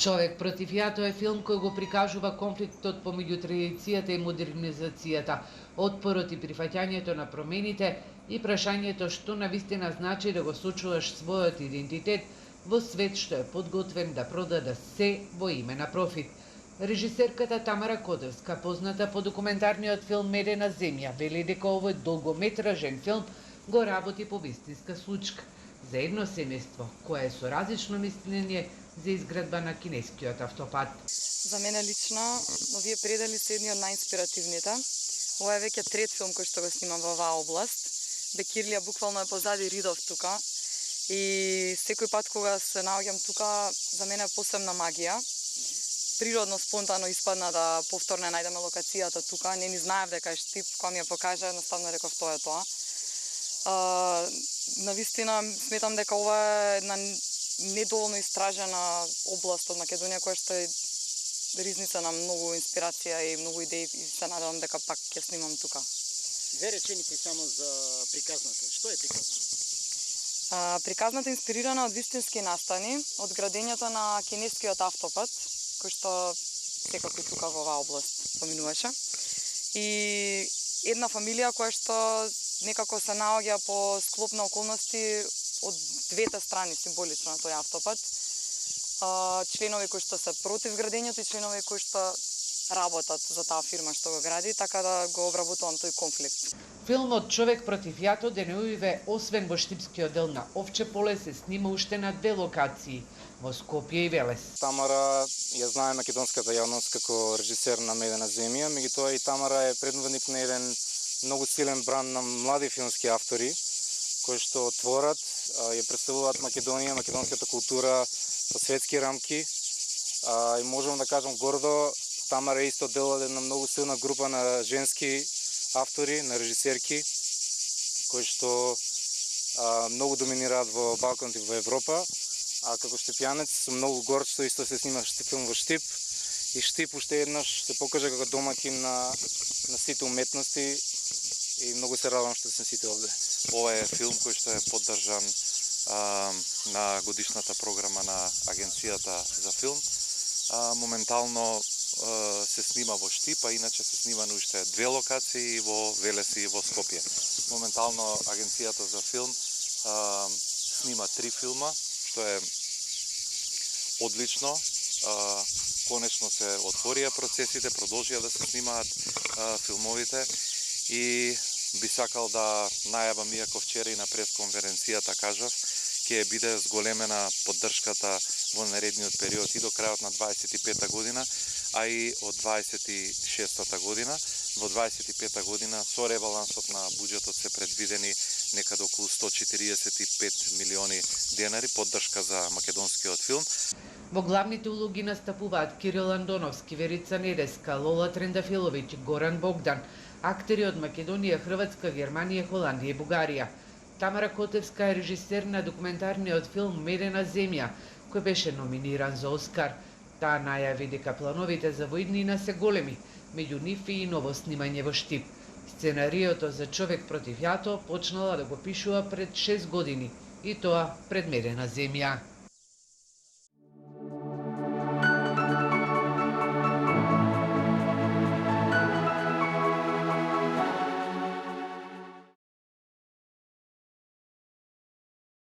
Човек против јато е филм кој го прикажува конфликтот помеѓу традицијата и модернизацијата, отпорот и прифаќањето на промените и прашањето што навистина значи да го сочуваш својот идентитет во свет што е подготвен да продаде се во име на профит. Режисерката Тамара Котевска, позната по документарниот филм Медена земја, вели дека овој долгометражен филм го работи по вистинска случка за едно семејство кое е со различно мислење за изградба на кинескиот автопат. За мене лично, овие предели се едни од најинспиративните. Ова е веќе трет филм кој што го снимам во оваа област. Бекирлија буквално е позади Ридов тука. И секој пат кога се наоѓам тука, за мене е посебна магија. Природно, спонтано испадна да повторно најдеме локацијата тука. Не ни знаев дека е Штип, кога ми ја покажа, едноставно реков тоа е тоа. Навистина сметам дека ова е една недоволно истражена област од Македонија која што е ризница на многу инспирација и многу идеи и се надевам дека пак ќе снимам тука. Две реченици само за приказната. Што е приказната? Приказната е инспирирана од вистински настани, од градењето на кинескиот автопат, кој што секако и тука во оваа област поминуваше. И една фамилија која што некако се наоѓа по склоп на околности од двете страни символично на тој автопат. Членови кои што се против градењето и членови кои што работат за таа фирма што го гради, така да го обработувам тој конфликт. Филмот Човек против јато денеуиве освен во Штипскиот дел на Овче поле се снима уште на две локации во Скопје и Велес. Тамара ја знае македонската јавност како режисер на Медена земја, меѓутоа и Тамара е предводник на еден многу силен бран на млади филмски автори кои што творат, ја представуваат Македонија, македонската култура во светски рамки. И можам да кажам гордо, Тамара е исто дел од една многу силна група на женски автори, на режисерки, кои што многу доминираат во Балканот и во Европа. А како штипјанец сум многу горд што исто се снима филм во Штип. И Штип уште еднаш се покажа како домакин на сите уметности и многу се радувам што сме сите овде. Ова е филм кој што е поддржан на годишната програма на Агенцијата за филм. Моментално се снима во Штип, а иначе се снима на уште две локации во Велес и во Скопје. Моментално Агенцијата за филм снима 3 филма, што е одлично. Конечно се отворија процесите, продолжија да се снимаат филмовите и би сакал да најавам, иако вчера и на пресконференцијата кажав, ќе биде зголемена поддршката во наредниот период и до крајот на 25-та година, а и од 26-та година. Во 25-та година со ребалансот на буџетот се предвидени некаде околу 145 милиони денари поддршка за македонскиот филм. Во главните улоги настапуваат Кирил Андоновски, Верица Недеска, Лола Трендафиловиќ, Горан Богдан, актери од Македонија, Хрватска, Германија, Холандија и Бугарија. Тамара Котевска е режисер на документарниот филм Медена земја, кој беше номиниран за Оскар. Таа најави дека плановите за воиднина се големи, меѓу нив и ново снимање во Штип. Сценариото за Човек против јато почнала да го пишува пред 6 години, и тоа пред Медена земја.